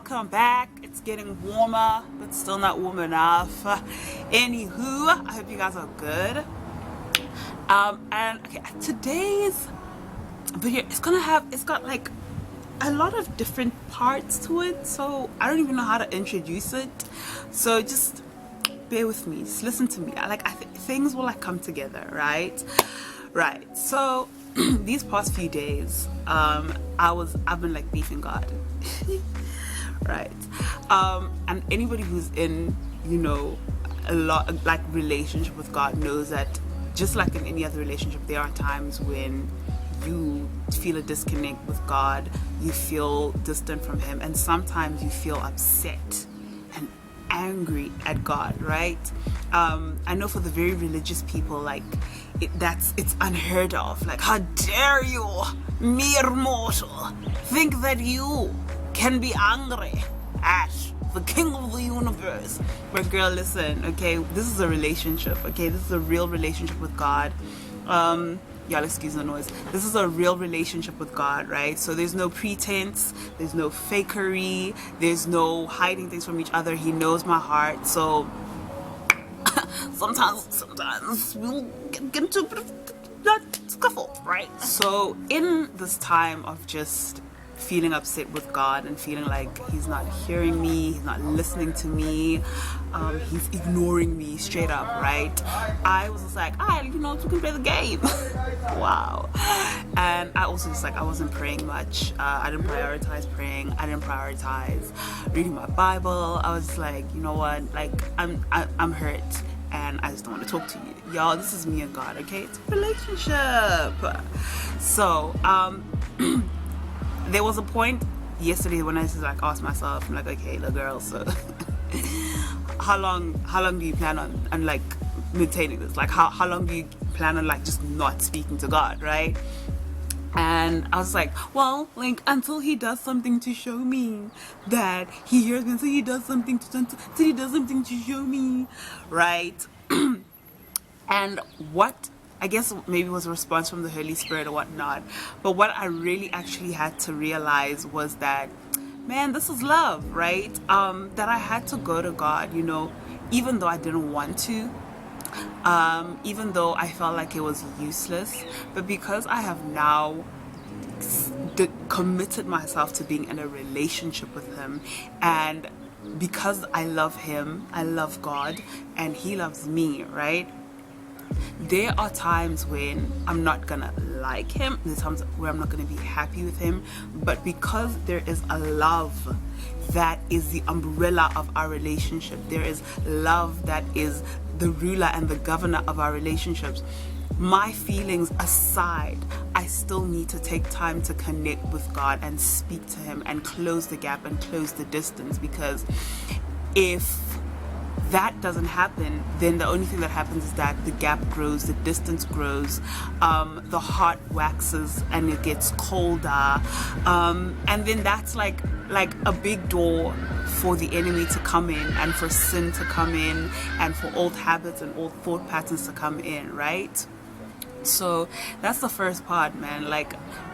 welcome back. It's getting warmer, but still not warm enough. Anywho, I hope you guys are good. And okay, today's video it's got like a lot of different parts to it, so I don't even know how to introduce it. So just bear with me, just listen to me. I think things will like come together, right? So these past few days, I've been like beefing God. Right. And anybody who's in, a lot like relationship with God knows that just like in any other relationship, there are times when you feel a disconnect with God, you feel distant from Him, and sometimes you feel upset and angry at God, right? I know for the very religious people, like it's unheard of. Like, how dare you, mere mortal, think that you can be angry at the King of the universe? But girl, listen, okay, this is a relationship, okay? This is a real relationship with God. Y'all excuse the noise. This is a real relationship with God, right? So there's no pretense, there's no fakery, there's no hiding things from each other. He knows my heart. So sometimes we'll get into a bit of that scuffle, right? So in this time of just feeling upset with God and feeling like He's not hearing me, He's not listening to me, He's ignoring me straight up, right? I was just like, we can play the game. Wow. And I also just like, I wasn't praying much. I didn't prioritize praying. I didn't prioritize reading my Bible. I was like, you know what? Like, I'm hurt and I just don't want to talk to you. Y'all, this is me and God, okay? It's a relationship. So, there was a point yesterday when I just like asked myself, I'm like, okay, little girl, so how long do you plan on like maintaining this? Like how long do you plan on like just not speaking to God, right? And I was like, well, like until He does something to show me that He hears me, until He does something to show me, right? And what I guess maybe it was a response from the Holy Spirit or whatnot. But what I really actually had to realize was that, man, this is love, right? That I had to go to God, even though I didn't want to, even though I felt like it was useless. But because I have now committed myself to being in a relationship with Him, and because I love Him, I love God, and He loves me, right? There are times when I'm not gonna like Him, there's times where I'm not gonna be happy with Him, but because there is a love that is the umbrella of our relationship, there is love that is the ruler and the governor of our relationships, my feelings aside, I still need to take time to connect with God and speak to Him and close the gap and close the distance. Because if that doesn't happen, then the only thing that happens is that the gap grows, the distance grows, the heart waxes and it gets colder, and then that's like a big door for the enemy to come in, and for sin to come in, and for old habits and old thought patterns to come in, right? So that's the first part, man.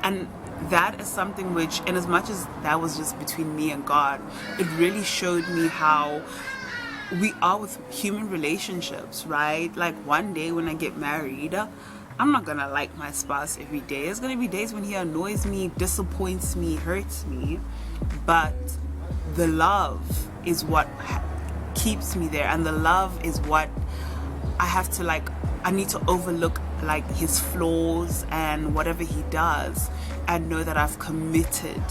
And that is something which, in as much as that was just between me and God, it really showed me how we are with human relationships, right? Like one day when I get married, I'm not gonna like my spouse every day. There's gonna be days when he annoys me, disappoints me, hurts me, but the love is what keeps me there, and the love is what I need to overlook like his flaws and whatever he does, and know that I've committed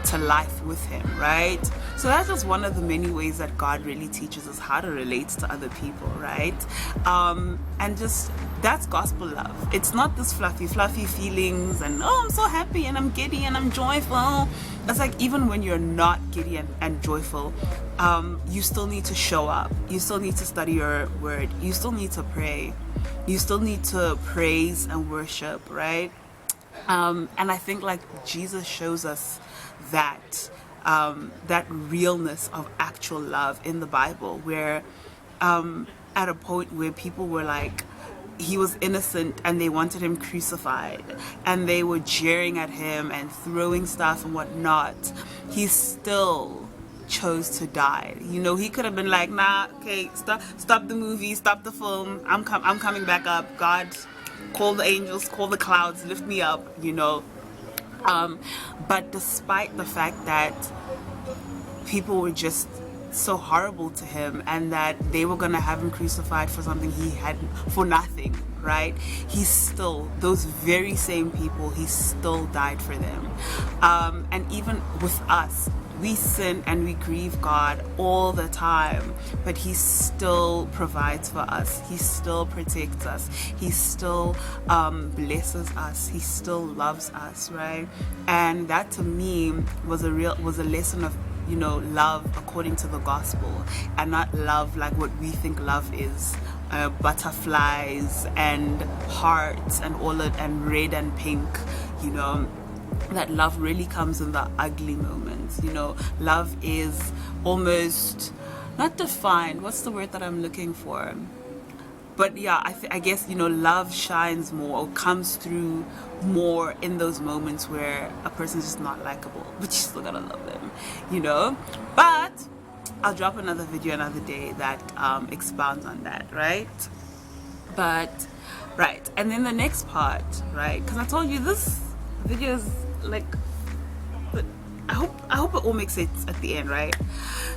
to life with Him, right? So that's just one of the many ways that God really teaches us how to relate to other people, right? And just that's gospel love. It's not this fluffy feelings and I'm so happy and I'm giddy and I'm joyful. It's like even when you're not giddy and joyful, you still need to show up. You still need to study your word. You still need to pray. You still need to praise and worship, right? And I think like Jesus shows us that realness of actual love in the Bible, where at a point where people were like, He was innocent and they wanted Him crucified, and they were jeering at Him and throwing stuff and whatnot, He still chose to die. You know, he could have been like, nah, okay, stop the movie, stop the film. I'm coming back up. God, call the angels, call the clouds, lift me up, you know. But despite the fact that people were just so horrible to him and that they were going to have him crucified for something he had, for nothing, right? He still, those very same people, he still died for them. And even with us, we sin and we grieve God all the time, but he still provides for us. He still protects us. He still blesses us. He still loves us, right? And that to me was a lesson of, you know, love according to the gospel, and not love like what we think love is. Butterflies and hearts and all that, and red and pink, you know. That love really comes in the ugly moments, you know. Love is almost not defined. What's the word that I'm looking for? But yeah, I guess, you know, love shines more, or comes through more in those moments where a person's just not likable, but you still gotta love them, you know. But I'll drop another video another day that expounds on that, right? But right, and then the next part, right? Because I told you this video is like, I hope it all makes sense at the end, right?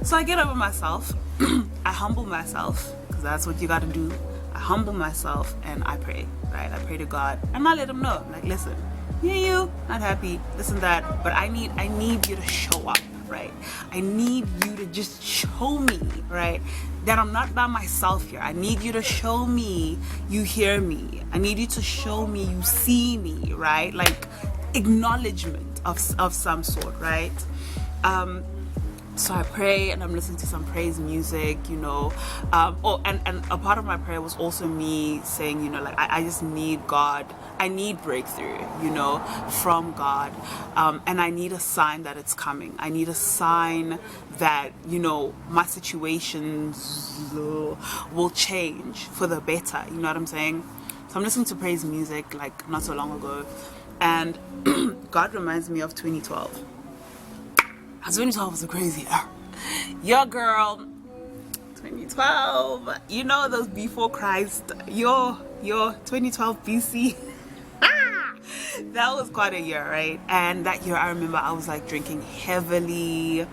So I get over myself, I humble myself, because that's what you gotta do. I humble myself and I pray, right? I pray to God and I let him know, like, listen, you not happy, this and that, but I need you to show up, right? I need you to just show me, right, that I'm not by myself here. I need you to show me you hear me. I need you to show me you see me, right? Like acknowledgement of some sort, right? So I pray and I'm listening to some praise music, you know. And a part of my prayer was also me saying, you know, like I just need God. I need breakthrough, you know, from God. And I need a sign that it's coming. I need a sign that, you know, my situations will change for the better. You know what I'm saying? So I'm listening to praise music like not so long ago. And God reminds me of 2012. 2012 was a crazy year. Your girl, 2012, you know, those before Christ, your 2012 BC. That was quite a year, right? And that year I remember I was like drinking heavily,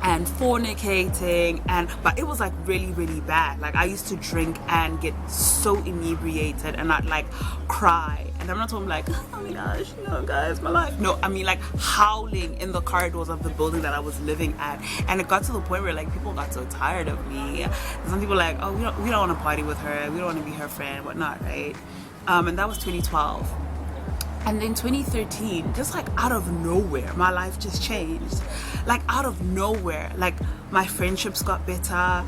and fornicating, but it was like really, really bad. Like I used to drink and get so inebriated and I'd like cry. And I'm not talking like, oh my gosh, you know, guys, my life. No, I mean like howling in the corridors of the building that I was living at. And it got to the point where like people got so tired of me. And some people were like, oh, we don't want to party with her. We don't want to be her friend, whatnot, right? And that was 2012. And then 2013, just like out of nowhere, my life just changed. Like out of nowhere, like my friendships got better.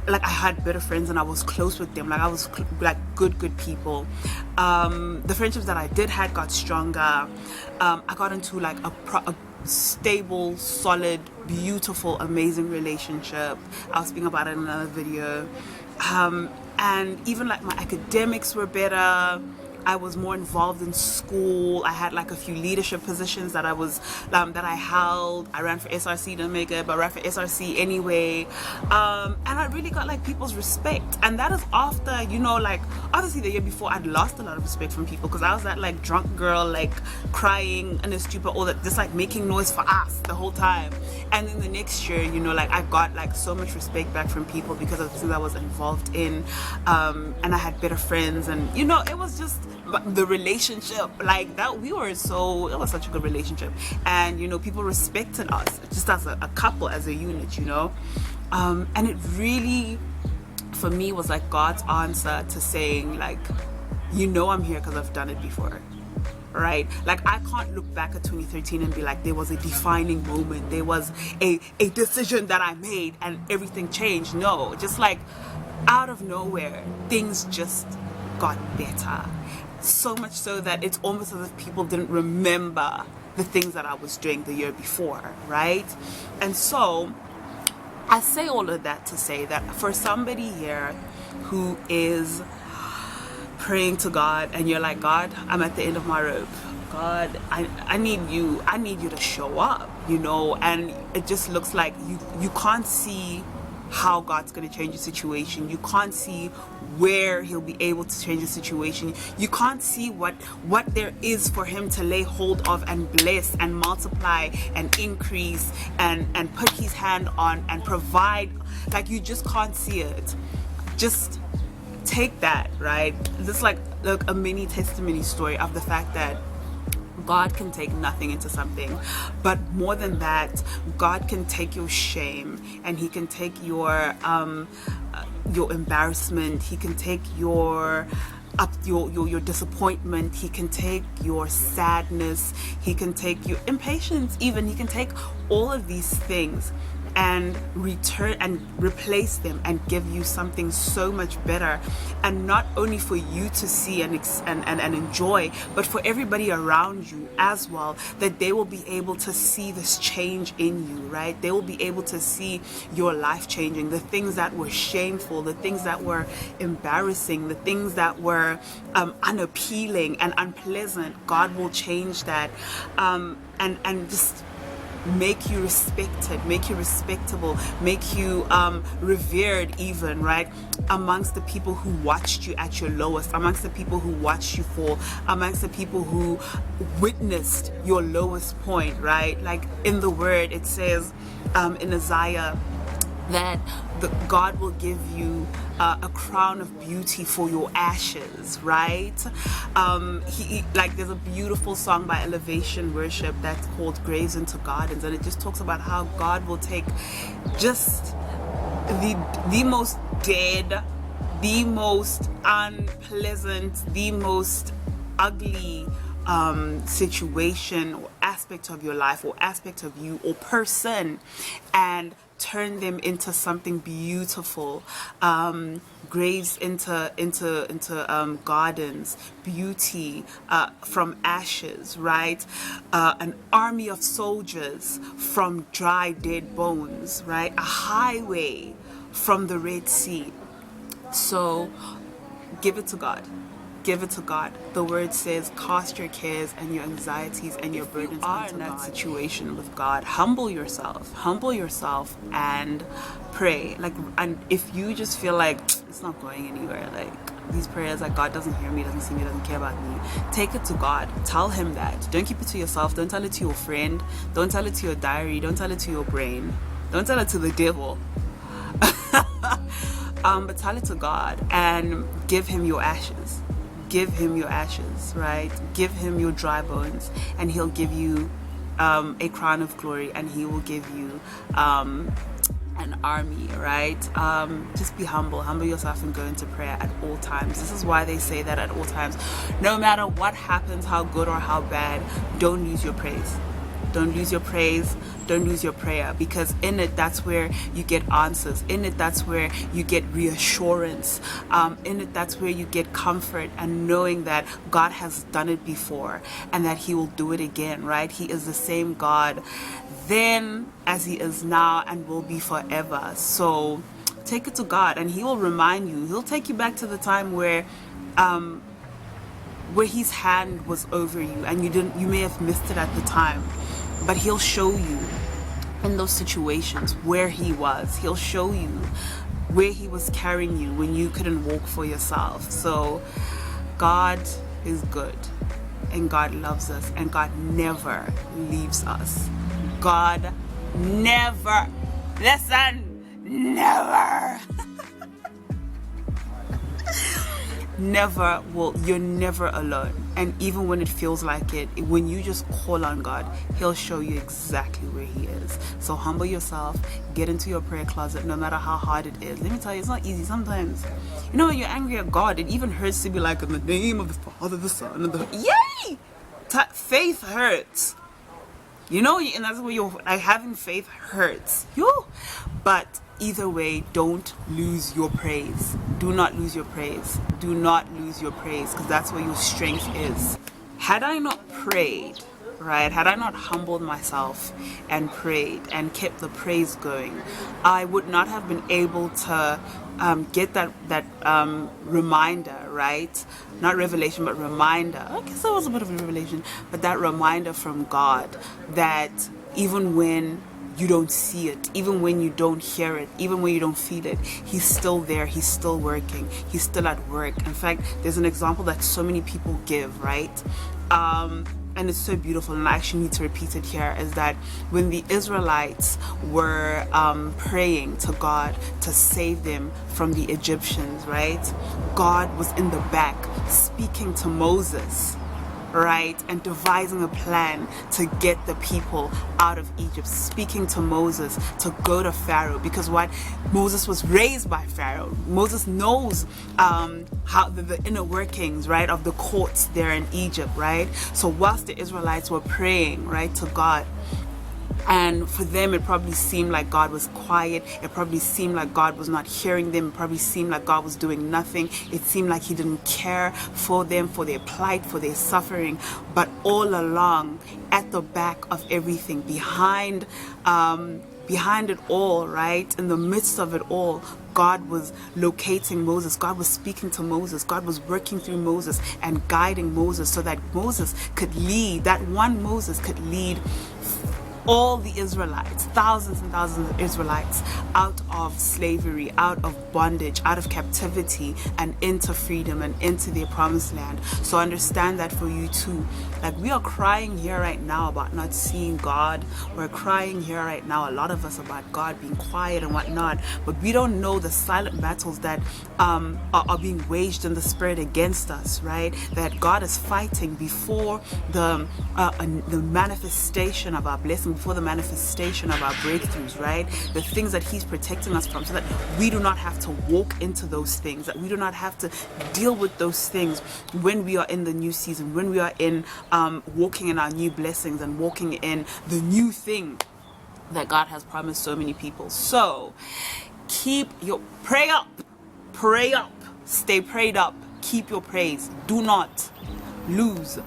Like I had better friends and I was close with them. Like I was like good people. The friendships that I did had got stronger. I got into like a stable, solid, beautiful, amazing relationship. I'll speak about it in another video. And even like my academics were better. I was more involved in school. I had like a few leadership positions that I was that I held. I ran for SRC, didn't make it, but ran for SRC anyway. And I really got like people's respect. And that is after, you know, like obviously the year before I'd lost a lot of respect from people because I was that like drunk girl, like crying and a stupid, all that, just like making noise for us the whole time. And then the next year, you know, like I got like so much respect back from people because of the things I was involved in. And I had better friends, and you know, it was just the relationship like that. It was such a good relationship, and you know, people respected us just as a couple, as a unit, you know. And it really for me was like God's answer to saying like, you know, I'm here because I've done it before, right? Like I can't look back at 2013 and be like there was a defining moment, there was a decision that I made and everything changed. No, just like out of nowhere things just got better. So much so that it's almost as if people didn't remember the things that I was doing the year before, right? And so I say all of that to say that for somebody here who is praying to God and you're like, God, I'm at the end of my rope, God, I need you to show up, you know. And it just looks like you can't see how God's going to change the situation. You can't see where he'll be able to change the situation. You can't see what there is for him to lay hold of and bless and multiply and increase and put his hand on and provide. Like, you just can't see it. Just take that, right? This is like a mini testimony story of the fact that God can take nothing into something, but more than that, God can take your shame and he can take your embarrassment. He can take your disappointment. He can take your sadness. He can take your impatience. Even he can take all of these things and return and replace them and give you something so much better, and not only for you to see and enjoy, but for everybody around you as well, that they will be able to see this change in you, right? They will be able to see your life changing, the things that were shameful, the things that were embarrassing, the things that were unappealing and unpleasant. God will change that, and just make you respected, make you respectable, make you revered, even, right, amongst the people who watched you at your lowest, amongst the people who watched you fall, amongst the people who witnessed your lowest point, right? Like in the word it says in Isaiah that God will give you a crown of beauty for your ashes, right? Like there's a beautiful song by Elevation Worship that's called Graves into Gardens, and it just talks about how God will take just the most dead, the most unpleasant, the most ugly situation or aspect of your life or aspect of you or person, and turn them into something beautiful. Graves into gardens, beauty from ashes, right? An army of soldiers from dry dead bones, right? A highway from the Red Sea. So give it to God. Give it to God. The word says, cast your cares and your anxieties and your burdens into that situation with God. Humble yourself and pray. Like, and if you just feel like it's not going anywhere, like these prayers, like God doesn't hear me, doesn't see me, doesn't care about me, take it to God. Tell him that. Don't keep it to yourself. Don't tell it to your friend. Don't tell it to your diary. Don't tell it to your brain. Don't tell it to the devil. But tell it to God and give him your ashes. Give him your ashes, right? Give him your dry bones, and he'll give you a crown of glory, and he will give you an army, right? Just be humble yourself and go into prayer at all times. This is why they say that at all times, no matter what happens, how good or how bad, don't lose your praise. Don't lose your praise. Don't lose your prayer, because in it, that's where you get answers. In it, that's where you get reassurance. In it, that's where you get comfort and knowing that God has done it before and that he will do it again, right? He is the same God then as he is now and will be forever. So take it to God and he will remind you. He'll take you back to the time where his hand was over you and you may have missed it at the time. But he'll show you in those situations where he was. He'll show you where he was carrying you when you couldn't walk for yourself. So God is good, and God loves us, and God never leaves us. God never, listen, never. Never will. You're never alone. And even when it feels like it, when you just call on God, he'll show you exactly where he is. So humble yourself, get into your prayer closet, no matter how hard it is. Let me tell you, it's not easy sometimes. You know, when you're angry at God, it even hurts to be like, in the name of the Father, the Son, and the yay. Faith hurts, you know, and that's where you're like, having faith hurts you. But either way, don't lose your praise. Do not lose your praise. Do not lose your praise, because that's where your strength is. Had I not prayed, right? Had I not humbled myself and prayed and kept the praise going, I would not have been able to get that reminder, right? right? Not revelation, but reminder. I guess that was a bit of a revelation, but that reminder from God that even when you don't see it, even when you don't hear it, even when you don't feel it, he's still there, he's still working, he's still at work. In fact, there's an example that so many people give, right? And it's so beautiful, and I actually need to repeat it here, is that when the Israelites were praying to God to save them from the Egyptians, right? God was in the back speaking to Moses, right, and devising a plan to get the people out of Egypt, speaking to Moses to go to Pharaoh, because what, Moses was raised by Pharaoh. Moses knows how the inner workings, right, of the courts there in Egypt, right? So whilst the Israelites were praying, right, to God, and for them it probably seemed like God was quiet, it probably seemed like God was not hearing them, it probably seemed like God was doing nothing, it seemed like he didn't care for them, for their plight, for their suffering. But all along, at the back of everything, behind it all, right, in the midst of it all, God was locating Moses, God was speaking to Moses, God was working through Moses and guiding Moses so that Moses could lead, that one Moses could lead all the Israelites, thousands and thousands of Israelites, out of slavery, out of bondage, out of captivity, and into freedom and into their promised land. So understand that for you too. Like, we are crying here right now about not seeing God. We're crying here right now, a lot of us, about God being quiet and whatnot. But we don't know the silent battles that are being waged in the spirit against us, right? That God is fighting before the manifestation of our blessing, before the manifestation of our breakthroughs, right? The things that he's protecting us from, so that we do not have to walk into those things, that we do not have to deal with those things when we are in the new season, when we are in walking in our new blessings and walking in the new thing that God has promised so many people. So keep your pray up, stay prayed up, keep your praise, do not lose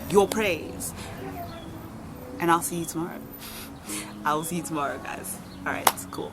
your praise. And I'll see you tomorrow. I will see you tomorrow, guys. All right, cool.